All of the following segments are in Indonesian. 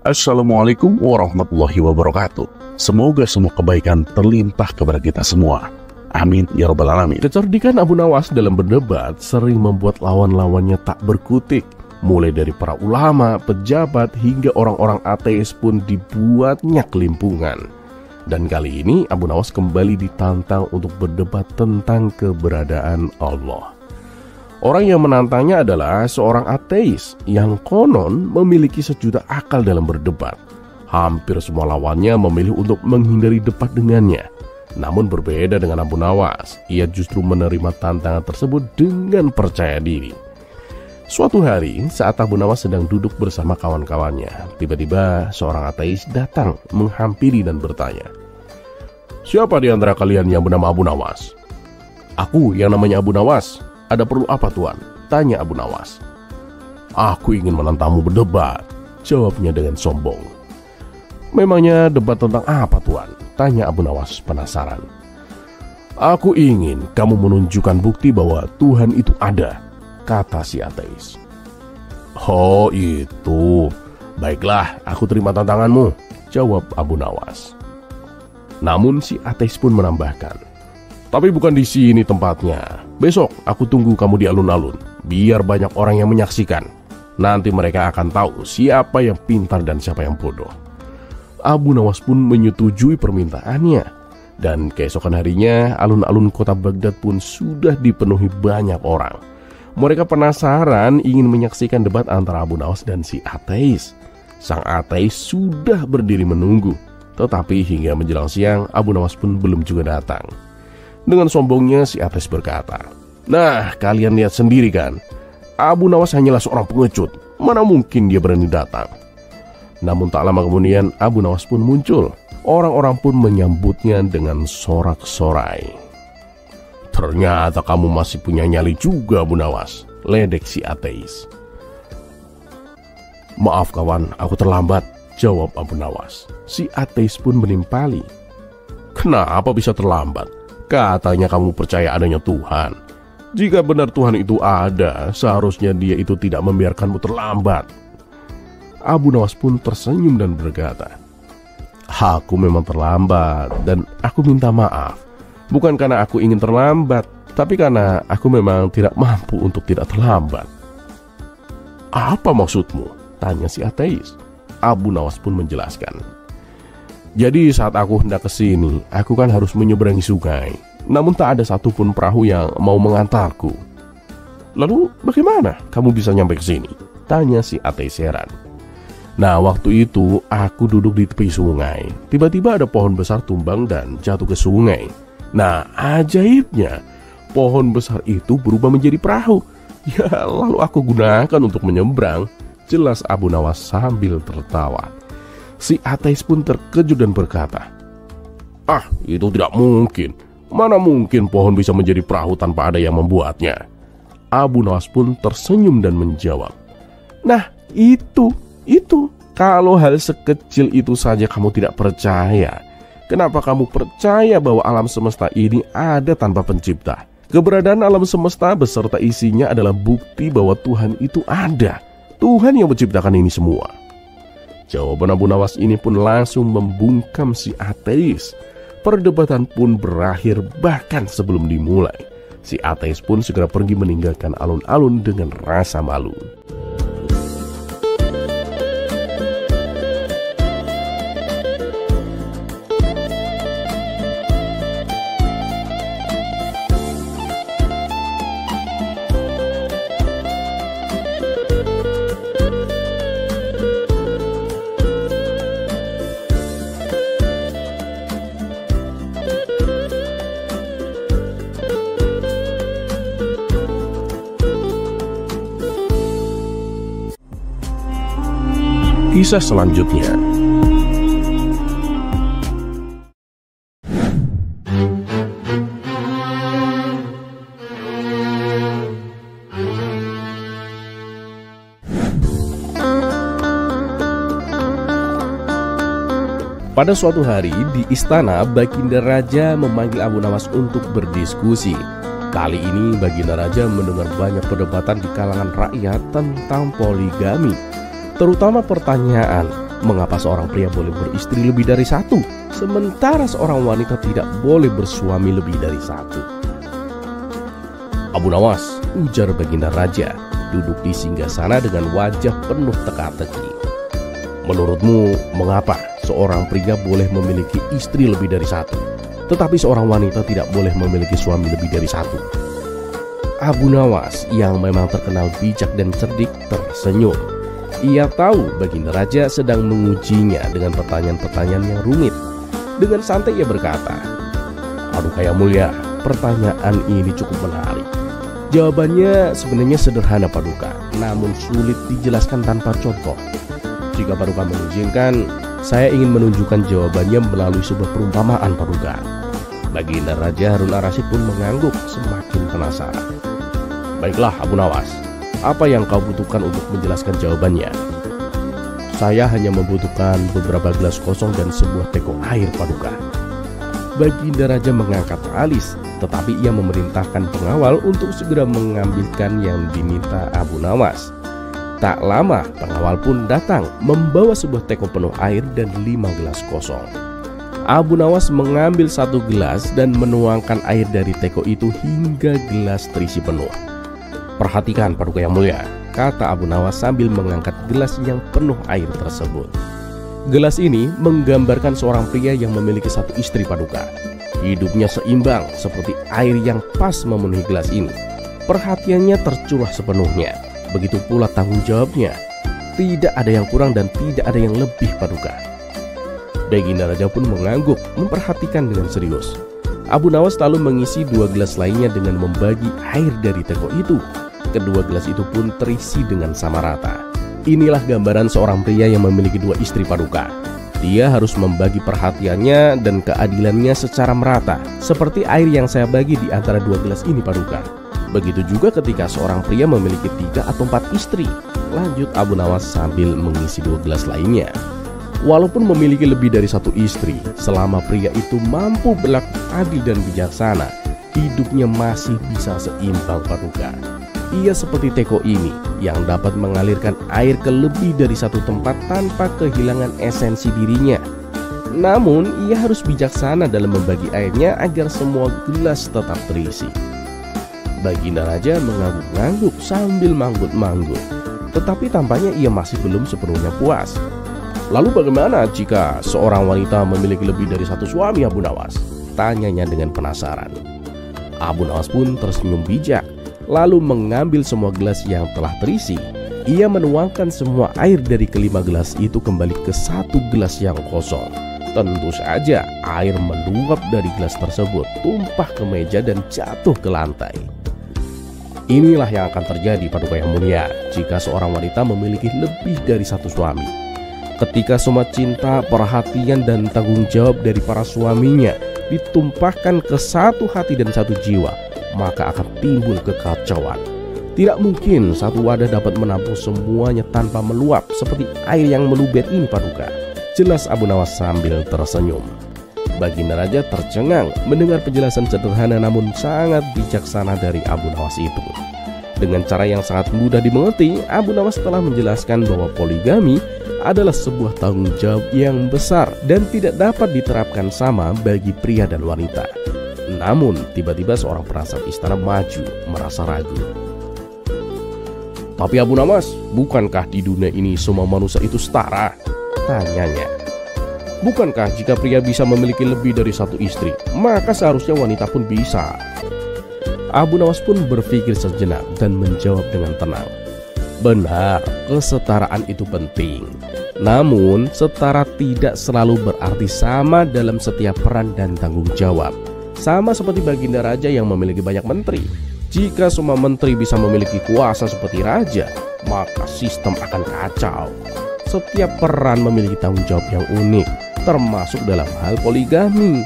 Assalamualaikum warahmatullahi wabarakatuh. Semoga semua kebaikan terlimpah kepada kita semua. Amin ya rabbal alamin. Kecerdikan Abu Nawas dalam berdebat sering membuat lawan-lawannya tak berkutik. Mulai dari para ulama, pejabat, hingga orang-orang ateis pun dibuatnya kelimpungan. Dan kali ini Abu Nawas kembali ditantang untuk berdebat tentang keberadaan Allah. Orang yang menantangnya adalah seorang ateis yang konon memiliki sejuta akal dalam berdebat. Hampir semua lawannya memilih untuk menghindari debat dengannya. Namun berbeda dengan Abu Nawas, ia justru menerima tantangan tersebut dengan percaya diri. Suatu hari saat Abu Nawas sedang duduk bersama kawan-kawannya, tiba-tiba seorang ateis datang menghampiri dan bertanya, "Siapa di antara kalian yang bernama Abu Nawas?" "Aku yang namanya Abu Nawas. Ada perlu apa Tuan?" tanya Abu Nawas. "Aku ingin menantangmu berdebat," jawabnya dengan sombong. "Memangnya debat tentang apa Tuan?" tanya Abu Nawas penasaran. "Aku ingin kamu menunjukkan bukti bahwa Tuhan itu ada," kata si ateis. "Oh itu, baiklah aku terima tantanganmu," jawab Abu Nawas. Namun si ateis pun menambahkan, "Tapi bukan di sini tempatnya. Besok aku tunggu kamu di alun-alun, biar banyak orang yang menyaksikan. Nanti mereka akan tahu siapa yang pintar dan siapa yang bodoh." Abu Nawas pun menyetujui permintaannya. Dan keesokan harinya alun-alun kota Baghdad pun sudah dipenuhi banyak orang. Mereka penasaran ingin menyaksikan debat antara Abu Nawas dan si ateis. Sang ateis sudah berdiri menunggu. Tetapi hingga menjelang siang Abu Nawas pun belum juga datang. Dengan sombongnya si ateis berkata, "Nah, kalian lihat sendiri kan, Abu Nawas hanyalah seorang pengecut. Mana mungkin dia berani datang?" Namun tak lama kemudian Abu Nawas pun muncul. Orang-orang pun menyambutnya dengan sorak-sorai. "Ternyata kamu masih punya nyali juga Abu Nawas," ledek si ateis. "Maaf kawan, aku terlambat," jawab Abu Nawas. Si ateis pun menimpali, "Kenapa bisa terlambat? Katanya kamu percaya adanya Tuhan. Jika benar Tuhan itu ada, seharusnya dia itu tidak membiarkanmu terlambat." Abu Nawas pun tersenyum dan berkata, "Aku memang terlambat dan aku minta maaf. Bukan karena aku ingin terlambat, tapi karena aku memang tidak mampu untuk tidak terlambat." "Apa maksudmu?" tanya si ateis. Abu Nawas pun menjelaskan, "Jadi saat aku hendak ke sini, aku kan harus menyeberangi sungai. Namun tak ada satupun perahu yang mau mengantarku." "Lalu bagaimana kamu bisa nyampe ke sini?" tanya si ateis heran. "Nah, waktu itu aku duduk di tepi sungai. Tiba-tiba ada pohon besar tumbang dan jatuh ke sungai. Nah, ajaibnya, pohon besar itu berubah menjadi perahu. Ya, lalu aku gunakan untuk menyeberang," jelas Abu Nawas sambil tertawa. Si ateis pun terkejut dan berkata, "Ah, itu tidak mungkin. Mana mungkin pohon bisa menjadi perahu tanpa ada yang membuatnya?" Abu Nawas pun tersenyum dan menjawab, "Nah, itu. Kalau hal sekecil itu saja kamu tidak percaya, kenapa kamu percaya bahwa alam semesta ini ada tanpa pencipta? Keberadaan alam semesta beserta isinya adalah bukti bahwa Tuhan itu ada. Tuhan yang menciptakan ini semua." Jawaban Abu Nawas ini pun langsung membungkam si ateis. Perdebatan pun berakhir bahkan sebelum dimulai. Si ateis pun segera pergi meninggalkan alun-alun dengan rasa malu. Kisah selanjutnya. Pada suatu hari di istana, Baginda Raja memanggil Abu Nawas untuk berdiskusi. Kali ini Baginda Raja mendengar banyak perdebatan di kalangan rakyat tentang poligami. Terutama pertanyaan, mengapa seorang pria boleh beristri lebih dari satu, sementara seorang wanita tidak boleh bersuami lebih dari satu? Abu Nawas, ujar Baginda Raja, duduk di singgasana dengan wajah penuh teka-teki. Menurutmu, mengapa seorang pria boleh memiliki istri lebih dari satu, tetapi seorang wanita tidak boleh memiliki suami lebih dari satu? Abu Nawas yang memang terkenal bijak dan cerdik tersenyum. Ia tahu Baginda Raja sedang mengujinya dengan pertanyaan-pertanyaan yang rumit. Dengan santai ia berkata, "Paduka yang mulia, pertanyaan ini cukup menarik. Jawabannya sebenarnya sederhana Paduka, namun sulit dijelaskan tanpa contoh. Jika Paduka mengizinkan, saya ingin menunjukkan jawabannya melalui sebuah perumpamaan Paduka." Baginda Raja Harun Ar-Rasyid pun mengangguk semakin penasaran. "Baiklah Abu Nawas, apa yang kau butuhkan untuk menjelaskan jawabannya?" "Saya hanya membutuhkan beberapa gelas kosong dan sebuah teko air Paduka." Baginda Raja mengangkat alis, tetapi ia memerintahkan pengawal untuk segera mengambilkan yang diminta Abu Nawas. Tak lama pengawal pun datang membawa sebuah teko penuh air dan 5 gelas kosong. Abu Nawas mengambil 1 gelas dan menuangkan air dari teko itu hingga gelas terisi penuh. "Perhatikan Paduka yang mulia," kata Abu Nawas sambil mengangkat gelas yang penuh air tersebut. Gelas ini menggambarkan seorang pria yang memiliki 1 istri Paduka. Hidupnya seimbang seperti air yang pas memenuhi gelas ini. Perhatiannya tercurah sepenuhnya. Begitu pula tanggung jawabnya. Tidak ada yang kurang dan tidak ada yang lebih Paduka. Baginda Raja pun mengangguk memperhatikan dengan serius. Abu Nawas lalu mengisi 2 gelas lainnya dengan membagi air dari teko itu. Kedua gelas itu pun terisi dengan sama rata. Inilah gambaran seorang pria yang memiliki 2 istri Paduka. Dia harus membagi perhatiannya dan keadilannya secara merata, seperti air yang saya bagi di antara 2 gelas ini Paduka. Begitu juga ketika seorang pria memiliki 3 atau 4 istri. Lanjut Abu Nawas sambil mengisi 2 gelas lainnya. Walaupun memiliki lebih dari 1 istri, selama pria itu mampu berlaku adil dan bijaksana, hidupnya masih bisa seimbang Paduka. Ia seperti teko ini yang dapat mengalirkan air ke lebih dari 1 tempat tanpa kehilangan esensi dirinya. Namun ia harus bijaksana dalam membagi airnya agar semua gelas tetap terisi. Baginda Raja mengangguk-angguk sambil manggut-manggut, tetapi tampaknya ia masih belum sepenuhnya puas. "Lalu bagaimana jika seorang wanita memiliki lebih dari 1 suami Abu Nawas?" tanyanya dengan penasaran. Abu Nawas pun tersenyum bijak, lalu mengambil semua gelas yang telah terisi. Ia menuangkan semua air dari ke-5 gelas itu kembali ke 1 gelas yang kosong. Tentu saja air meluap dari gelas tersebut, tumpah ke meja dan jatuh ke lantai. Inilah yang akan terjadi Paduka yang mulia jika seorang wanita memiliki lebih dari 1 suami. Ketika semua cinta, perhatian, dan tanggung jawab dari para suaminya ditumpahkan ke 1 hati dan 1 jiwa, maka akan timbul kekacauan. Tidak mungkin 1 wadah dapat menampung semuanya tanpa meluap seperti air yang melubet ini Paduka. Jelas Abu Nawas sambil tersenyum. Baginda Raja tercengang mendengar penjelasan sederhana namun sangat bijaksana dari Abu Nawas itu. Dengan cara yang sangat mudah dimengerti, Abu Nawas telah menjelaskan bahwa poligami adalah sebuah tanggung jawab yang besar dan tidak dapat diterapkan sama bagi pria dan wanita. Namun tiba-tiba seorang perasaan istana maju merasa ragu. "Tapi Abu Nawas, bukankah di dunia ini semua manusia itu setara?" tanyanya. "Bukankah jika pria bisa memiliki lebih dari 1 istri, maka seharusnya wanita pun bisa?" Abu Nawas pun berpikir sejenak dan menjawab dengan tenang. "Benar, kesetaraan itu penting. Namun setara tidak selalu berarti sama dalam setiap peran dan tanggung jawab. Sama seperti Baginda Raja yang memiliki banyak menteri. Jika semua menteri bisa memiliki kuasa seperti raja, maka sistem akan kacau. Setiap peran memiliki tanggung jawab yang unik, termasuk dalam hal poligami."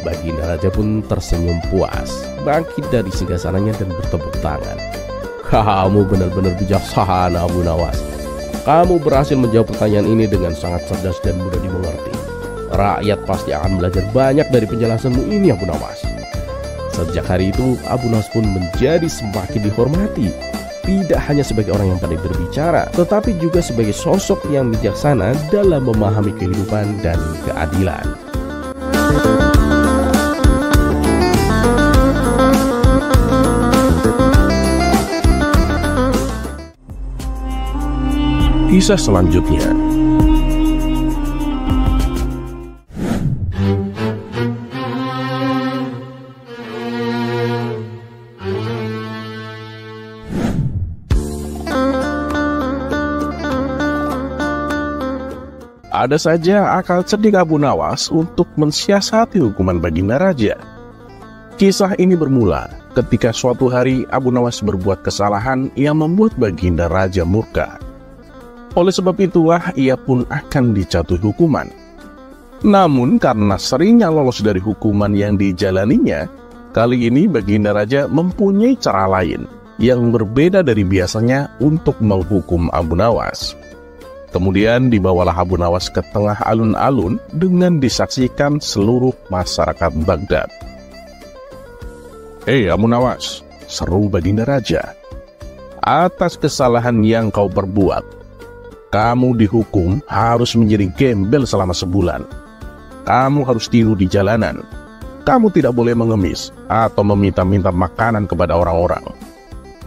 Baginda Raja pun tersenyum puas, bangkit dari singgasananya dan bertepuk tangan. "Kamu benar-benar bijaksana Abu Nawas. Kamu berhasil menjawab pertanyaan ini dengan sangat cerdas dan mudah dimengerti. Rakyat pasti akan belajar banyak dari penjelasanmu ini Abu Nawas." Sejak hari itu Abu Nawas pun menjadi semakin dihormati. tidak hanya sebagai orang yang pandai berbicara, tetapi juga sebagai sosok yang bijaksana dalam memahami kehidupan dan keadilan. Kisah selanjutnya. Ada saja akal cerdik Abu Nawas untuk mensiasati hukuman Baginda Raja. Kisah ini bermula ketika suatu hari Abu Nawas berbuat kesalahan yang membuat Baginda Raja murka. Oleh sebab itulah ia pun akan dijatuhi hukuman. Namun karena seringnya lolos dari hukuman yang dijalaninya, kali ini Baginda Raja mempunyai cara lain yang berbeda dari biasanya untuk menghukum Abu Nawas. Kemudian dibawalah Abu Nawas ke tengah alun-alun dengan disaksikan seluruh masyarakat Baghdad. "Hei Abu Nawas," seru Baginda Raja, "atas kesalahan yang kau perbuat, kamu dihukum harus menjadi gembel selama sebulan. Kamu harus tidur di jalanan. Kamu tidak boleh mengemis atau meminta-minta makanan kepada orang-orang.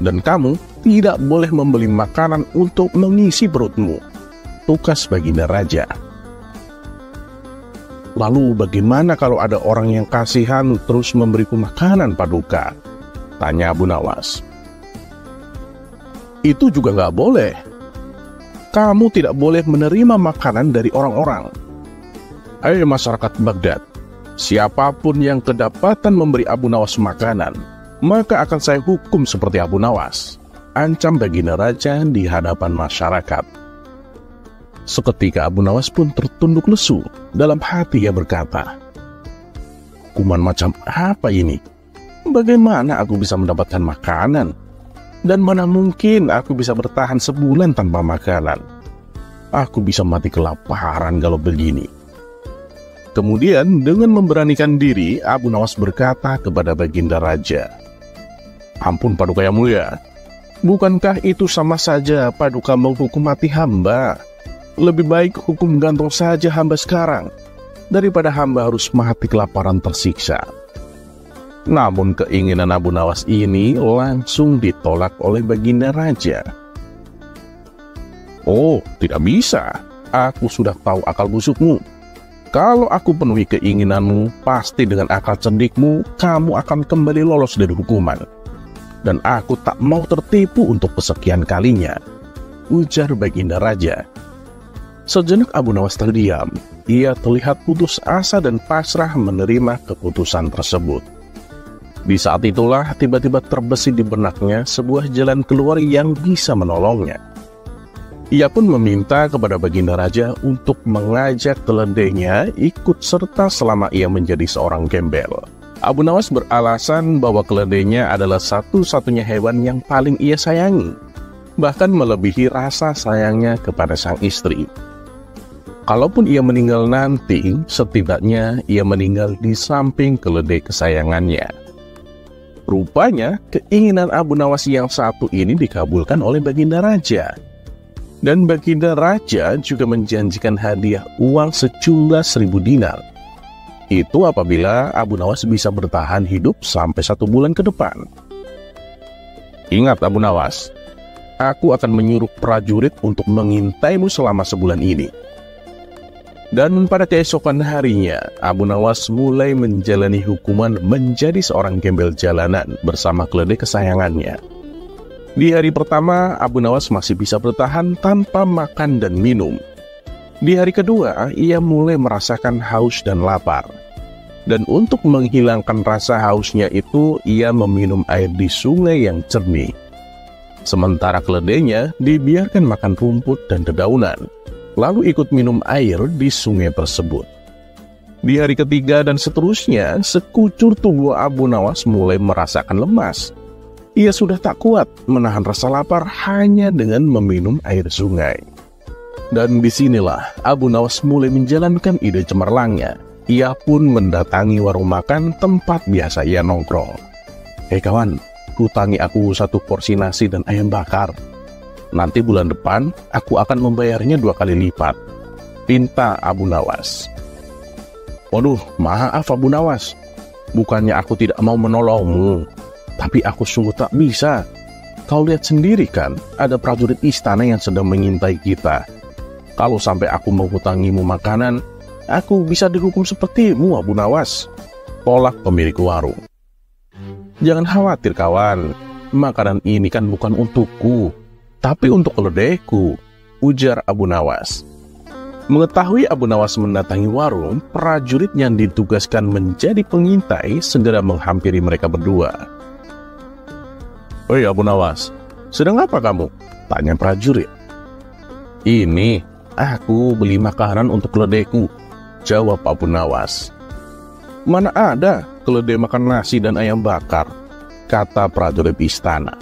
Dan kamu tidak boleh membeli makanan untuk mengisi perutmu." Tugas Baginda Raja. "Lalu bagaimana kalau ada orang yang kasihan terus memberiku makanan, Paduka?" tanya Abu Nawas. "Itu juga nggak boleh. Kamu tidak boleh menerima makanan dari orang-orang. Hai masyarakat Baghdad, siapapun yang kedapatan memberi Abu Nawas makanan, maka akan saya hukum seperti Abu Nawas," ancam Baginda Raja di hadapan masyarakat. Seketika Abu Nawas pun tertunduk lesu. Dalam hati ia berkata, "Hukuman macam apa ini? Bagaimana aku bisa mendapatkan makanan? Dan mana mungkin aku bisa bertahan sebulan tanpa makanan? Aku bisa mati kelaparan kalau begini." Kemudian dengan memberanikan diri, Abu Nawas berkata kepada Baginda Raja, "Ampun Paduka yang mulia, bukankah itu sama saja Paduka menghukum mati hamba? Lebih baik hukum gantung saja hamba sekarang, daripada hamba harus mati kelaparan tersiksa." Namun keinginan Abu Nawas ini langsung ditolak oleh Baginda Raja. "Oh, tidak bisa. Aku sudah tahu akal busukmu. Kalau aku penuhi keinginanmu, pasti dengan akal cerdikmu, kamu akan kembali lolos dari hukuman. Dan aku tak mau tertipu untuk kesekian kalinya," ujar Baginda Raja. Sejenak Abu Nawas terdiam. Ia terlihat putus asa dan pasrah menerima keputusan tersebut. Di saat itulah tiba-tiba terbesit di benaknya sebuah jalan keluar yang bisa menolongnya. Ia pun meminta kepada Baginda Raja untuk mengajak keledainya ikut serta selama ia menjadi seorang gembel. Abu Nawas beralasan bahwa keledainya adalah satu-satunya hewan yang paling ia sayangi, bahkan melebihi rasa sayangnya kepada sang istri. Kalaupun ia meninggal nanti, setidaknya ia meninggal di samping keledai kesayangannya. Rupanya, keinginan Abu Nawas yang satu ini dikabulkan oleh Baginda Raja. Dan Baginda Raja juga menjanjikan hadiah uang sejumlah 1.000 dinar. Itu apabila Abu Nawas bisa bertahan hidup sampai 1 bulan ke depan. "Ingat Abu Nawas, aku akan menyuruh prajurit untuk mengintaimu selama sebulan ini." Dan pada keesokan harinya, Abu Nawas mulai menjalani hukuman menjadi seorang gembel jalanan bersama keledai kesayangannya. Di hari pertama, Abu Nawas masih bisa bertahan tanpa makan dan minum. Di hari kedua, ia mulai merasakan haus dan lapar. Dan untuk menghilangkan rasa hausnya itu, ia meminum air di sungai yang jernih. Sementara keledainya dibiarkan makan rumput dan dedaunan, lalu ikut minum air di sungai tersebut. Di hari ketiga dan seterusnya, sekucur tubuh Abu Nawas mulai merasakan lemas. Ia sudah tak kuat menahan rasa lapar hanya dengan meminum air sungai. Dan disinilah Abu Nawas mulai menjalankan ide cemerlangnya. Ia pun mendatangi warung makan tempat biasa ia nongkrong. "Hei kawan, hutangi aku 1 porsi nasi dan ayam bakar. Nanti bulan depan aku akan membayarnya 2 kali lipat, pinta Abu Nawas. Waduh, maaf Abu Nawas. Bukannya aku tidak mau menolongmu, tapi aku sungguh tak bisa. Kau lihat sendiri kan, ada prajurit istana yang sedang mengintai kita. Kalau sampai aku menghutangimu makanan, aku bisa dihukum sepertimu, Abu Nawas. Tolak pemilik warung. Jangan khawatir kawan, makanan ini kan bukan untukku, tapi untuk keledaiku, ujar Abu Nawas. Mengetahui Abu Nawas mendatangi warung, prajurit yang ditugaskan menjadi pengintai segera menghampiri mereka berdua. "Oi Abu Nawas, sedang apa kamu?" tanya prajurit. "Ini, aku beli makanan untuk keledaiku," jawab Abu Nawas. "Mana ada keledai makan nasi dan ayam bakar," kata prajurit istana.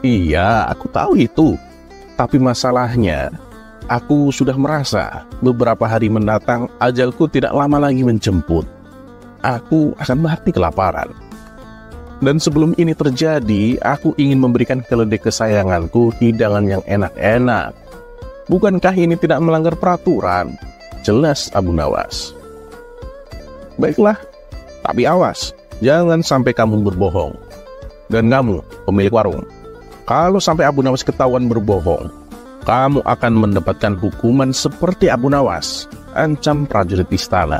"Iya, aku tahu itu. Tapi masalahnya, aku sudah merasa beberapa hari mendatang ajalku tidak lama lagi menjemput. Aku akan mati kelaparan. Dan sebelum ini terjadi, aku ingin memberikan keledai kesayanganku hidangan yang enak-enak. Bukankah ini tidak melanggar peraturan?" jelas Abu Nawas. "Baiklah, tapi awas, jangan sampai kamu berbohong. Dan kamu, pemilik warung, kalau sampai Abu Nawas ketahuan berbohong, kamu akan mendapatkan hukuman seperti Abu Nawas," ancam prajurit istana.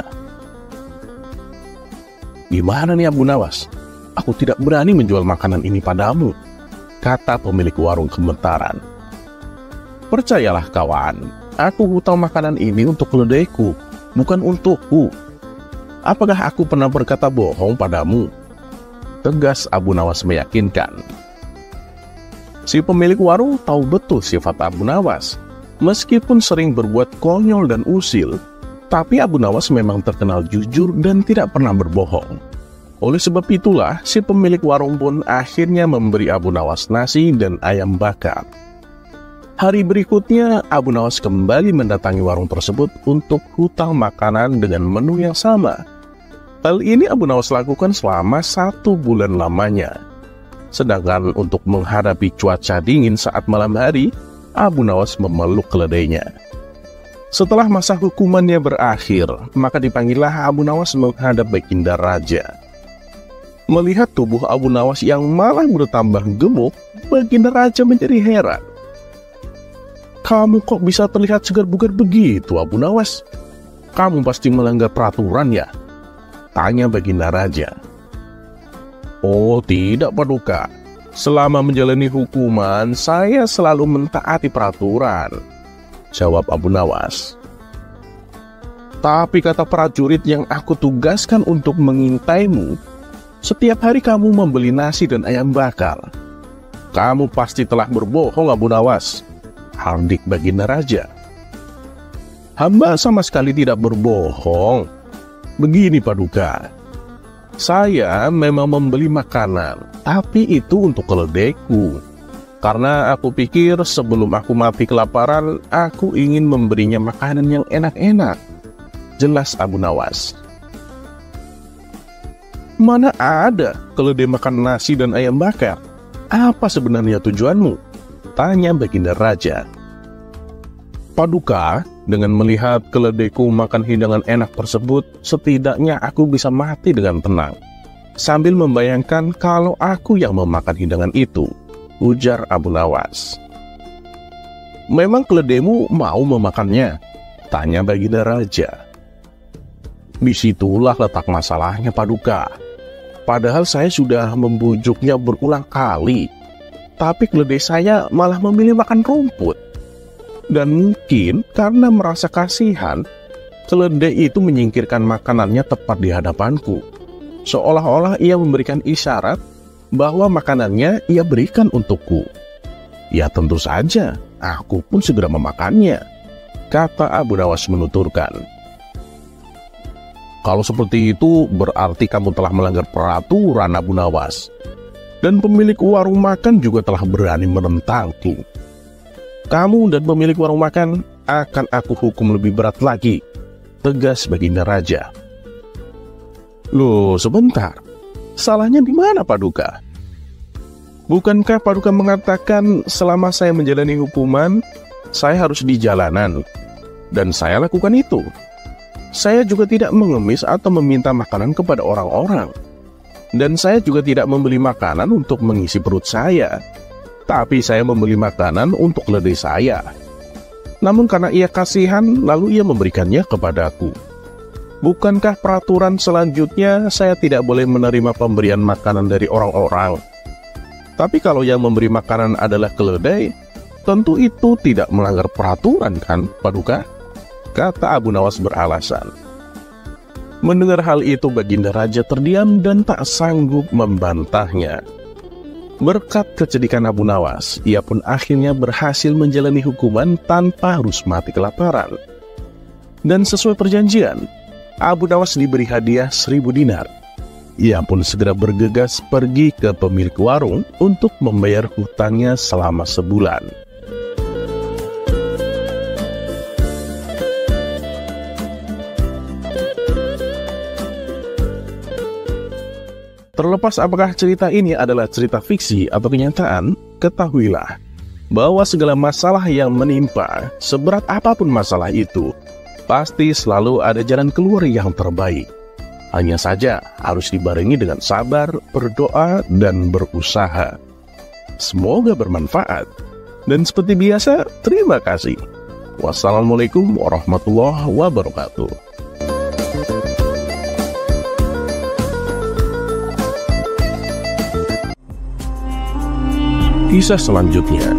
"Gimana nih Abu Nawas? Aku tidak berani menjual makanan ini padamu," kata pemilik warung gemetaran. "Percayalah kawan, aku hutang makanan ini untuk keledaiku, bukan untukku. Apakah aku pernah berkata bohong padamu?" tegas Abu Nawas meyakinkan. Si pemilik warung tahu betul sifat Abu Nawas. Meskipun sering berbuat konyol dan usil, tapi Abu Nawas memang terkenal jujur dan tidak pernah berbohong. Oleh sebab itulah, si pemilik warung pun akhirnya memberi Abu Nawas nasi dan ayam bakar. Hari berikutnya, Abu Nawas kembali mendatangi warung tersebut untuk hutang makanan dengan menu yang sama. Hal ini Abu Nawas lakukan selama 1 bulan lamanya. Sedangkan untuk menghadapi cuaca dingin saat malam hari, Abu Nawas memeluk keledainya. Setelah masa hukumannya berakhir, maka dipanggillah Abu Nawas menghadap Baginda Raja. Melihat tubuh Abu Nawas yang malah bertambah gemuk, Baginda Raja menjadi heran. "Kamu kok bisa terlihat segar bugar begitu, Abu Nawas? Kamu pasti melanggar peraturan ya?" tanya Baginda Raja. "Oh tidak Paduka, selama menjalani hukuman saya selalu mentaati peraturan," jawab Abu Nawas. "Tapi kata prajurit yang aku tugaskan untuk mengintaimu, setiap hari kamu membeli nasi dan ayam bakar. Kamu pasti telah berbohong Abu Nawas," hardik Baginda Raja. "Hamba sama sekali tidak berbohong. Begini Paduka, saya memang membeli makanan, tapi itu untuk keledaiku. Karena aku pikir sebelum aku mati kelaparan, aku ingin memberinya makanan yang enak-enak," jelas Abu Nawas. "Mana ada keledai makan nasi dan ayam bakar? Apa sebenarnya tujuanmu?" tanya Baginda Raja. "Paduka, dengan melihat keledaiku makan hidangan enak tersebut, setidaknya aku bisa mati dengan tenang, sambil membayangkan kalau aku yang memakan hidangan itu," ujar Abu Nawas. "Memang keledaimu mau memakannya?" tanya Baginda Raja. "Disitulah letak masalahnya Paduka. Padahal saya sudah membujuknya berulang kali, tapi keledai saya malah memilih makan rumput. Dan mungkin karena merasa kasihan, keledai itu menyingkirkan makanannya tepat di hadapanku, seolah-olah ia memberikan isyarat bahwa makanannya ia berikan untukku. Ya tentu saja, aku pun segera memakannya," kata Abu Nawas menuturkan. "Kalau seperti itu, berarti kamu telah melanggar peraturan Abu Nawas. Dan pemilik warung makan juga telah berani menentangku. Kamu dan pemilik warung makan akan aku hukum lebih berat lagi," tegas Baginda Raja. "Loh, sebentar. Salahnya di mana Paduka?" Bukankah Paduka mengatakan selama saya menjalani hukuman, saya harus di jalanan? Dan saya lakukan itu. Saya juga tidak mengemis atau meminta makanan kepada orang-orang. Dan saya juga tidak membeli makanan untuk mengisi perut saya. Tapi saya membeli makanan untuk keledai saya. Namun karena ia kasihan, lalu ia memberikannya kepadaku. Bukankah peraturan selanjutnya saya tidak boleh menerima pemberian makanan dari orang-orang? Tapi kalau yang memberi makanan adalah keledai, tentu itu tidak melanggar peraturan kan, Paduka? Kata Abu Nawas beralasan. Mendengar hal itu, Baginda Raja terdiam dan tak sanggup membantahnya. Berkat kecedikan Abu Nawas, ia pun akhirnya berhasil menjalani hukuman tanpa harus mati kelaparan. Dan sesuai perjanjian, Abu Nawas diberi hadiah 1000 dinar. Ia pun segera bergegas pergi ke pemilik warung untuk membayar hutangnya selama sebulan. Terlepas apakah cerita ini adalah cerita fiksi atau kenyataan, ketahuilah bahwa segala masalah yang menimpa, seberat apapun masalah itu, pasti selalu ada jalan keluar yang terbaik. Hanya saja harus dibarengi dengan sabar, berdoa, dan berusaha. Semoga bermanfaat. Dan seperti biasa, terima kasih. Wassalamualaikum warahmatullahi wabarakatuh. Kisah selanjutnya.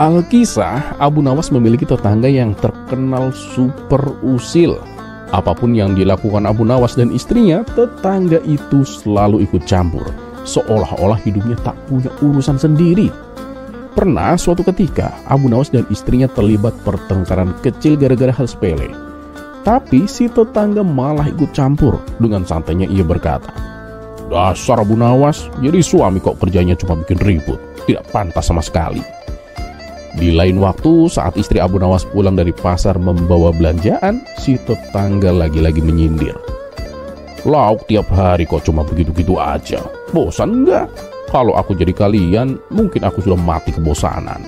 Alkisah, Abu Nawas memiliki tetangga yang terkenal super usil. Apapun yang dilakukan Abu Nawas dan istrinya, tetangga itu selalu ikut campur, seolah-olah hidupnya tak punya urusan sendiri. Pernah suatu ketika, Abu Nawas dan istrinya terlibat pertengkaran kecil gara-gara hal sepele. Tapi si tetangga malah ikut campur. Dengan santainya ia berkata, "Dasar Abu Nawas, jadi suami kok kerjanya cuma bikin ribut, tidak pantas sama sekali." Di lain waktu, saat istri Abu Nawas pulang dari pasar membawa belanjaan, si tetangga lagi-lagi menyindir. "Lauk tiap hari kok cuma begitu-gitu aja. Bosan enggak? Kalau aku jadi kalian, mungkin aku sudah mati kebosanan."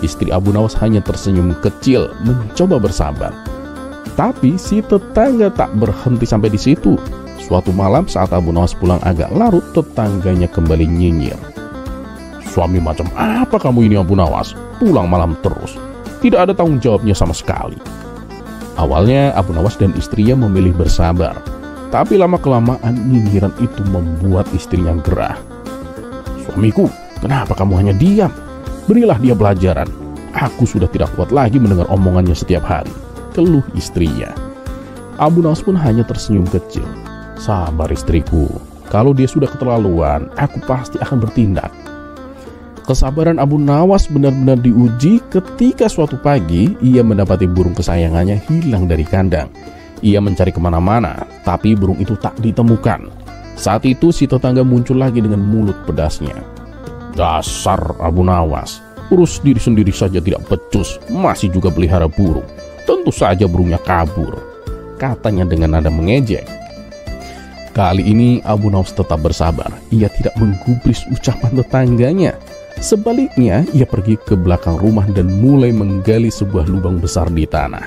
Istri Abu Nawas hanya tersenyum kecil, mencoba bersabar. Tapi si tetangga tak berhenti sampai di situ. Suatu malam saat Abu Nawas pulang agak larut, tetangganya kembali nyinyir. "Suami macam apa kamu ini Abu Nawas? Pulang malam terus. Tidak ada tanggung jawabnya sama sekali." Awalnya Abu Nawas dan istrinya memilih bersabar. Tapi lama-kelamaan nyinyiran itu membuat istrinya gerah. "Suamiku, kenapa kamu hanya diam? Berilah dia pelajaran. Aku sudah tidak kuat lagi mendengar omongannya setiap hari," keluh istrinya. Abu Nawas pun hanya tersenyum kecil. "Sabar istriku, kalau dia sudah keterlaluan, aku pasti akan bertindak." Kesabaran Abu Nawas benar-benar diuji ketika suatu pagi ia mendapati burung kesayangannya hilang dari kandang. Ia mencari kemana-mana, tapi burung itu tak ditemukan. Saat itu si tetangga muncul lagi dengan mulut pedasnya. "Dasar Abu Nawas, urus diri sendiri saja tidak becus, masih juga pelihara burung. Tentu saja burungnya kabur," katanya dengan nada mengejek. Kali ini Abu Nawas tetap bersabar. Ia tidak menggubris ucapan tetangganya. Sebaliknya, ia pergi ke belakang rumah dan mulai menggali sebuah lubang besar di tanah.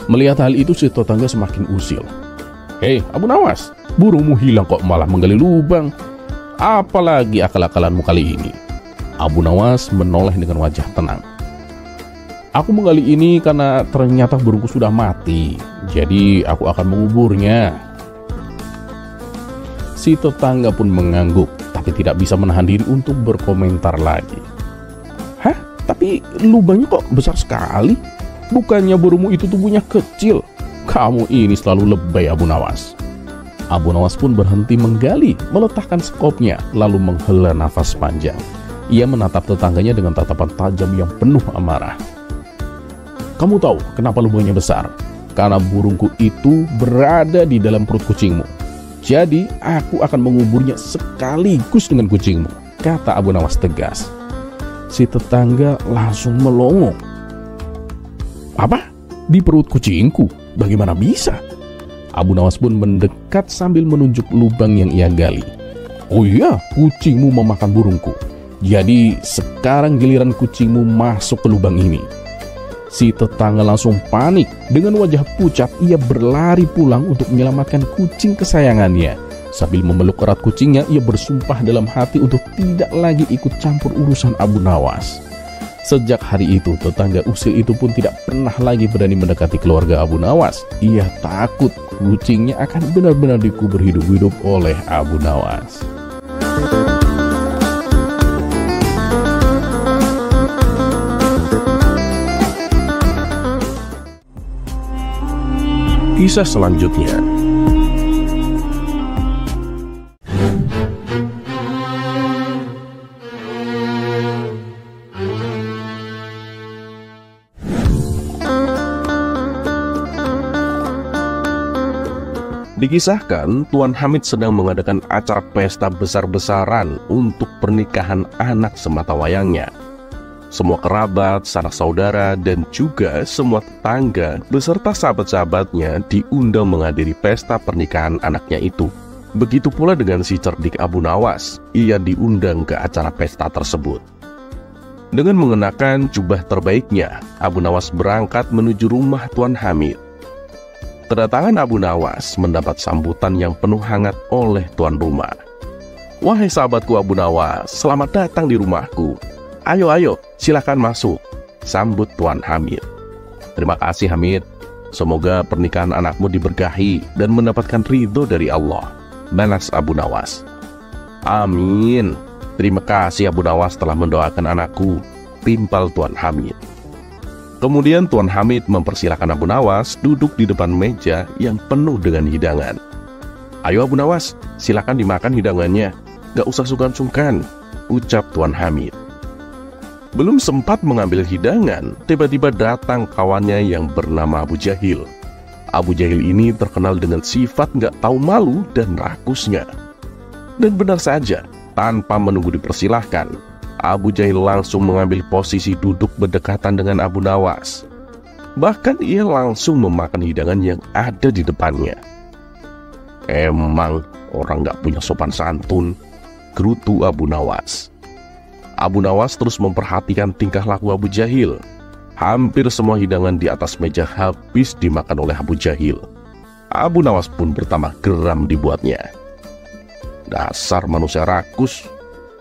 Melihat hal itu, si tetangga semakin usil. "Hei Abu Nawas, burungmu hilang kok malah menggali lubang. Apalagi akal-akalanmu kali ini?" Abu Nawas menoleh dengan wajah tenang. "Aku menggali ini karena ternyata burungku sudah mati. Jadi aku akan menguburnya." Si tetangga pun mengangguk, tapi tidak bisa menahan diri untuk berkomentar lagi. "Hah? Tapi lubangnya kok besar sekali? Bukannya burungmu itu tubuhnya kecil? Kamu ini selalu lebay Abu Nawas." Abu Nawas pun berhenti menggali, meletakkan skopnya, lalu menghela nafas panjang. Ia menatap tetangganya dengan tatapan tajam yang penuh amarah. "Kamu tahu kenapa lubangnya besar? Karena burungku itu berada di dalam perut kucingmu. Jadi aku akan menguburnya sekaligus dengan kucingmu. kata Abu Nawas tegas. Si tetangga langsung melongo. Apa? Di perut kucingku? Bagaimana bisa? Abu Nawas pun mendekat sambil menunjuk lubang yang ia gali. Oh iya, kucingmu memakan burungku. Jadi sekarang giliran kucingmu masuk ke lubang ini. Si tetangga langsung panik. Dengan wajah pucat, ia berlari pulang untuk menyelamatkan kucing kesayangannya. Sambil memeluk erat kucingnya, ia bersumpah dalam hati untuk tidak lagi ikut campur urusan Abu Nawas. Sejak hari itu, tetangga usil itu pun tidak pernah lagi berani mendekati keluarga Abu Nawas. Ia takut kucingnya akan benar-benar dikubur hidup-hidup oleh Abu Nawas. Kisah selanjutnya. Dikisahkan, Tuan Hamid sedang mengadakan acara pesta besar-besaran untuk pernikahan anak sematawayangnya. Semua kerabat, sanak saudara, dan juga semua tetangga beserta sahabat-sahabatnya diundang menghadiri pesta pernikahan anaknya itu. Begitu pula dengan si cerdik Abu Nawas, ia diundang ke acara pesta tersebut. Dengan mengenakan jubah terbaiknya, Abu Nawas berangkat menuju rumah Tuan Hamid. Kedatangan Abu Nawas mendapat sambutan yang penuh hangat oleh tuan rumah. Wahai sahabatku Abu Nawas, selamat datang di rumahku. Ayo, silakan masuk, sambut Tuan Hamid. Terima kasih Hamid, semoga pernikahan anakmu diberkahi dan mendapatkan ridho dari Allah, balas Abu Nawas. Amin, terima kasih Abu Nawas telah mendoakan anakku, timpal Tuan Hamid. Kemudian Tuan Hamid mempersilahkan Abu Nawas duduk di depan meja yang penuh dengan hidangan. Ayo Abu Nawas, silakan dimakan hidangannya, gak usah sungkan-sungkan, ucap Tuan Hamid. Belum sempat mengambil hidangan, tiba-tiba datang kawannya yang bernama Abu Jahil. Abu Jahil ini terkenal dengan sifat gak tahu malu dan rakusnya. Dan benar saja, tanpa menunggu dipersilahkan, Abu Jahil langsung mengambil posisi duduk berdekatan dengan Abu Nawas. Bahkan ia langsung memakan hidangan yang ada di depannya. Emang orang gak punya sopan santun, gerutu Abu Nawas. Abu Nawas terus memperhatikan tingkah laku Abu Jahil. Hampir semua hidangan di atas meja habis dimakan oleh Abu Jahil. Abu Nawas pun bertambah geram dibuatnya. Dasar manusia rakus,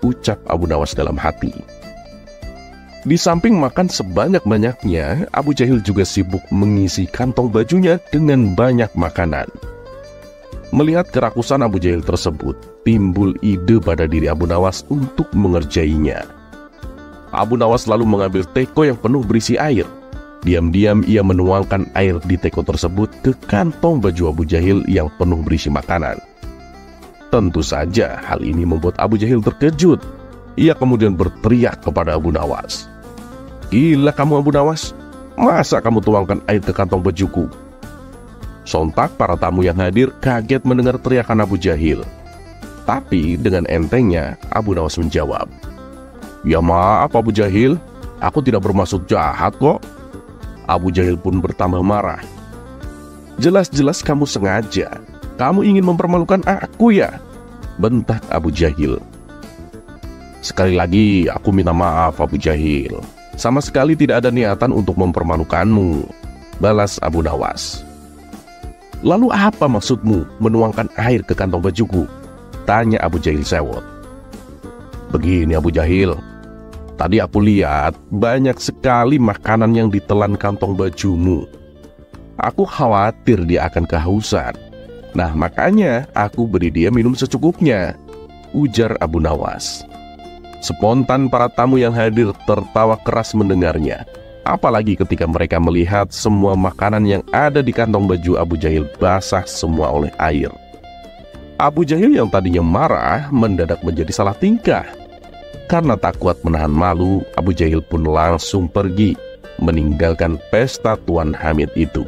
ucap Abu Nawas dalam hati. Di samping makan sebanyak-banyaknya, Abu Jahil juga sibuk mengisi kantong bajunya dengan banyak makanan. Melihat kerakusan Abu Jahil tersebut, timbul ide pada diri Abu Nawas untuk mengerjainya. Abu Nawas lalu mengambil teko yang penuh berisi air. Diam-diam ia menuangkan air di teko tersebut ke kantong baju Abu Jahil yang penuh berisi makanan. Tentu saja hal ini membuat Abu Jahil terkejut. Ia kemudian berteriak kepada Abu Nawas. Gila kamu Abu Nawas, masa kamu tuangkan air ke kantong bajuku? Sontak para tamu yang hadir kaget mendengar teriakan Abu Jahil. Tapi dengan entengnya Abu Nawas menjawab, ya maaf Abu Jahil, aku tidak bermaksud jahat kok. Abu Jahil pun bertambah marah. Jelas-jelas kamu sengaja. Kamu ingin mempermalukan aku ya? Bentak Abu Jahil. Sekali lagi aku minta maaf Abu Jahil. Sama sekali tidak ada niatan untuk mempermalukanmu, balas Abu Nawas. Lalu apa maksudmu menuangkan air ke kantong bajuku? Tanya Abu Jahil sewot. Begini Abu Jahil, tadi aku lihat banyak sekali makanan yang ditelan kantong bajumu. Aku khawatir dia akan kehausan. Nah makanya aku beri dia minum secukupnya, ujar Abu Nawas. Spontan para tamu yang hadir tertawa keras mendengarnya. Apalagi ketika mereka melihat semua makanan yang ada di kantong baju Abu Jahil basah semua oleh air. Abu Jahil yang tadinya marah mendadak menjadi salah tingkah. Karena tak kuat menahan malu, Abu Jahil pun langsung pergi, meninggalkan pesta Tuan Hamid itu.